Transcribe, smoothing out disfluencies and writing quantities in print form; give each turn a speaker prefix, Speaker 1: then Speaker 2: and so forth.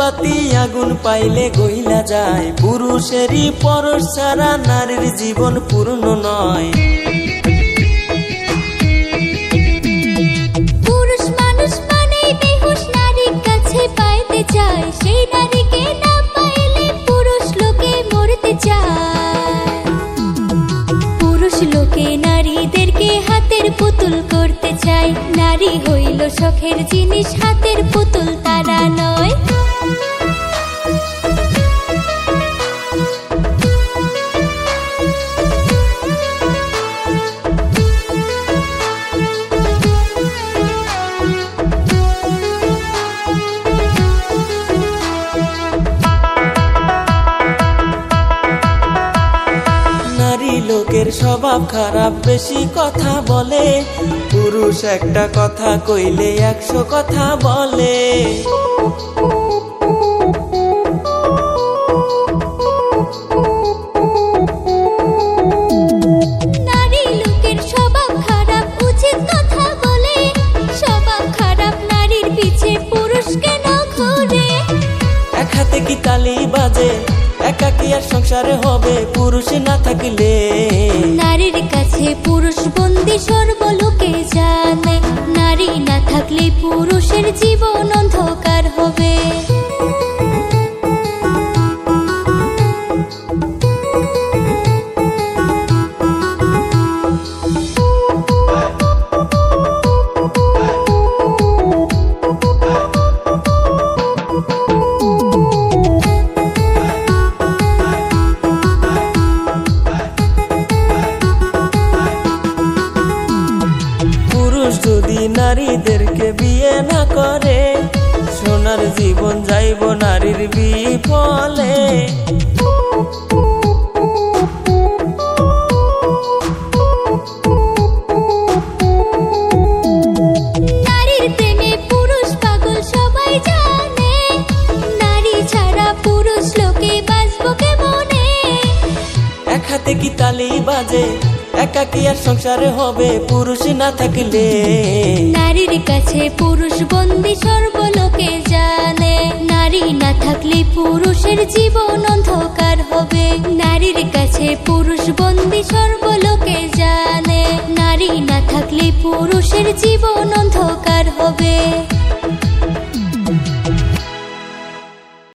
Speaker 1: বাতি আগুন পাইলে গইলা যায়, পুরুষেরই পরশ ছাড়া নারীর জীবন পূর্ণ নয়।
Speaker 2: পুরুষ মানুষ মানেই বেহুশ, নারীর কাছে পাইতে চায়, সেই নারীকে না পাইলে পুরুষ লোকে মরতে চায়। পুরুষ লোকে নারীদেরকে হাতের পুতুল করতে চায়, নারী হইল শখের জিনিস, হাতের পুতুল তারা নয়।
Speaker 1: লোকের স্বভাব খারাপ, বেশি কথা বলে, পুরুষ একটা কথা কইলে 100 কথা বলে।
Speaker 2: নারী লোকের স্বভাব খারাপ, উচিত কথা বলে, স্বভাব খারাপ নারীর পিছে পুরুষ কেন ঘুরে?
Speaker 1: এক হাতে কি তালি বাজে, একা কি আর সংসারে হবে পুরুষ না থাকলে?
Speaker 2: নারীর কাছে পুরুষ বন্দী সর্বলোকে জানে, নারী না থাকলে পুরুষের জীবন অন্ধকার হবে।
Speaker 1: যদি নারীদেরকে বিয়ে না করে, সোনার জীবন যাইব নারীর বিফলে।
Speaker 2: নারীর প্রেমে পুরুষ পাগল সবাই জানে, নারী ছাড়া পুরুষ লোকে বাঁচব কেমনে?
Speaker 1: এক হাতে কি তালি বাজে, একা কি আর সংসারে হবে পুরুষ না থাকলে?
Speaker 2: নারীর কাছে পুরুষ বন্দী সর্বলোকে জানে, নারী না থাকলে পুরুষের জীবন অন্ধকার হবে। নারীর কাছে পুরুষ বন্দী সর্বলোকে জানে, নারী না থাকলে পুরুষের জীবন অন্ধকার হবে।